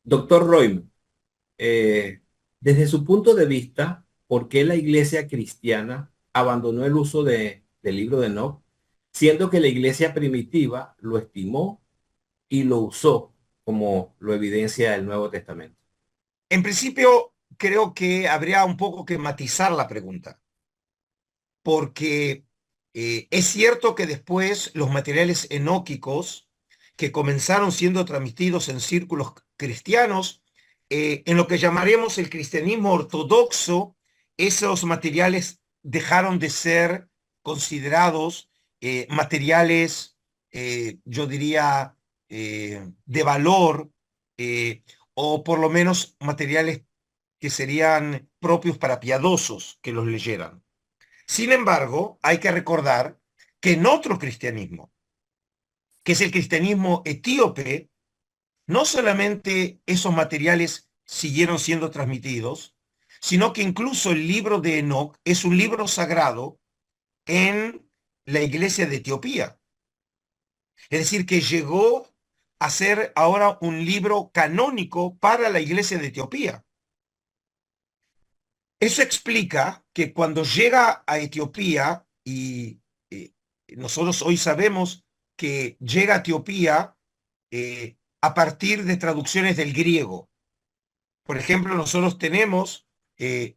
Doctor Roy, desde su punto de vista, ¿por qué la iglesia cristiana abandonó el uso del libro de Enoch, siendo que la iglesia primitiva lo estimó y lo usó como lo evidencia el Nuevo Testamento? En principio, creo que habría un poco que matizar la pregunta, porque es cierto que después los materiales enóquicos que comenzaron siendo transmitidos en círculos cristianos, en lo que llamaremos el cristianismo ortodoxo, esos materiales dejaron de ser considerados materiales, yo diría, de valor, eh, o por lo menos materiales que serían propios para piadosos que los leyeran. Sin embargo, hay que recordar que en otro cristianismo, que es el cristianismo etíope, no solamente esos materiales siguieron siendo transmitidos, sino que incluso el libro de Enoch es un libro sagrado en la iglesia de Etiopía. Es decir, que llegó a ser ahora un libro canónico para la iglesia de Etiopía. Eso explica que cuando llega a Etiopía, y eh, nosotros hoy sabemos que llega a Etiopía a partir de traducciones del griego. Por ejemplo, nosotros tenemos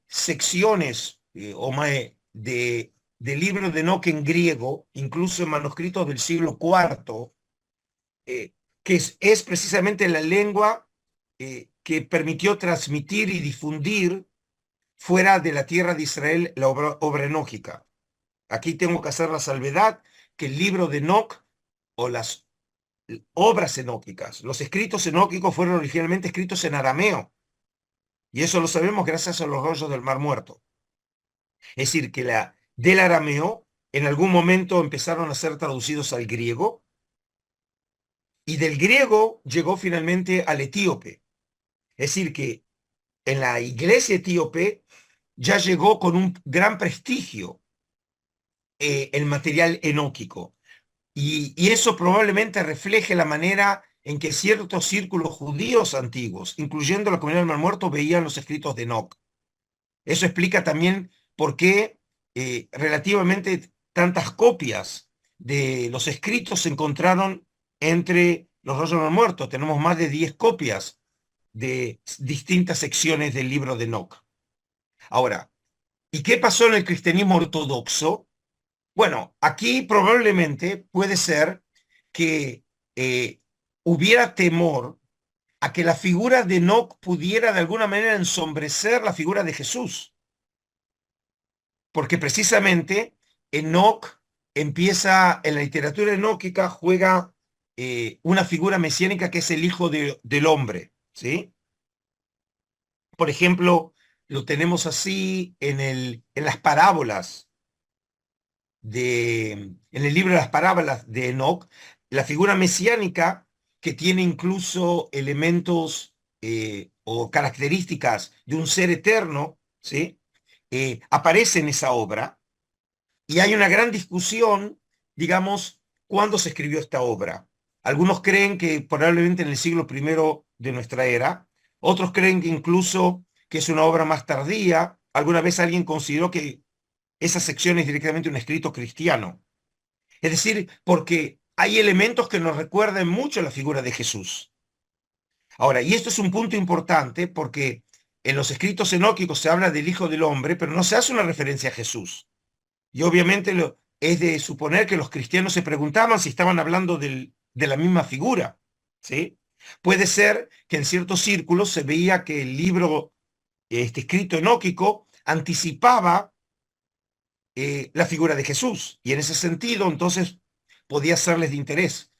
secciones de libros de Enoch en griego, incluso en manuscritos del siglo IV, que es precisamente la lengua que permitió transmitir y difundir fuera de la tierra de Israel la obra enógica. Aquí tengo que hacer la salvedad que el libro de Enoch o las obras enóquicas, los escritos enóquicos fueron originalmente escritos en arameo, y eso lo sabemos gracias a los rollos del Mar Muerto. Es decir, que del arameo en algún momento empezaron a ser traducidos al griego, y del griego llegó finalmente al etíope. Es decir, que en la iglesia etíope ya llegó con un gran prestigio el material enóquico. Y eso probablemente refleje la manera en que ciertos círculos judíos antiguos, incluyendo la comunidad del Mar Muerto, veían los escritos de Enoch. Eso explica también por qué relativamente tantas copias de los escritos se encontraron entre los rollos del Mar Muerto. Tenemos más de 10 copias de distintas secciones del libro de Enoch. Ahora, ¿y qué pasó en el cristianismo ortodoxo? Bueno, aquí probablemente puede ser que eh, hubiera temor a que la figura de Enoch pudiera de alguna manera ensombrecer la figura de Jesús, porque precisamente Enoch empieza, en la literatura enóquica juega una figura mesiánica que es el hijo del hombre, ¿sí? Por ejemplo, lo tenemos así en las parábolas en el libro de las parábolas de Enoch, la figura mesiánica que tiene incluso elementos o características de un ser eterno, ¿sí? Aparece en esa obra, y hay una gran discusión, digamos, cuándo se escribió esta obra. Algunos creen que probablemente en el siglo primero de nuestra era, otros creen que incluso que es una obra más tardía. Alguna vez alguien consideró que esa sección es directamente un escrito cristiano. Es decir, porque hay elementos que nos recuerdan mucho la figura de Jesús. Ahora, y esto es un punto importante porque en los escritos enóquicos se habla del Hijo del Hombre, pero no se hace una referencia a Jesús. Y obviamente es de suponer que los cristianos se preguntaban si estaban hablando de la misma figura, ¿sí? Puede ser que en ciertos círculos se veía que el libro escrito enóquico anticipaba la figura de Jesús, y en ese sentido entonces podía serles de interés.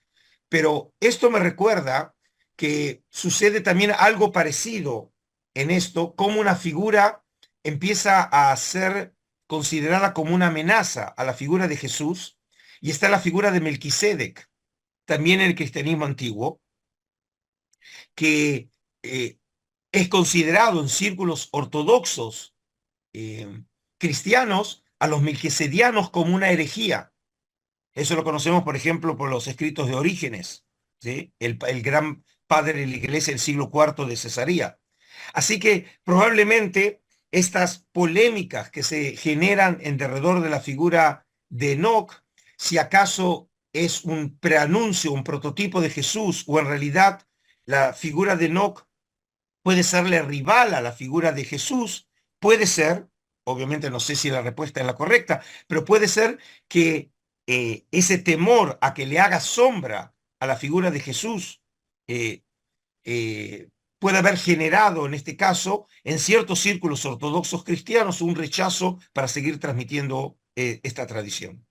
Pero esto me recuerda que sucede también algo parecido en esto, como una figura empieza a ser considerada como una amenaza a la figura de Jesús, y está la figura de Melquisedec, también en el cristianismo antiguo, que es considerado en círculos ortodoxos cristianos a los melquisedianos como una herejía. Eso lo conocemos, por ejemplo, por los escritos de Orígenes, ¿sí? El gran padre de la iglesia del siglo IV de Cesarea. Así que probablemente estas polémicas que se generan en derredor de la figura de Enoc, si acaso es un preanuncio, un prototipo de Jesús, o en realidad la figura de Enoc puede serle rival a la figura de Jesús, puede ser, obviamente no sé si la respuesta es la correcta, pero puede ser que ese temor a que le haga sombra a la figura de Jesús eh, puede haber generado, en este caso, en ciertos círculos ortodoxos cristianos, un rechazo para seguir transmitiendo esta tradición.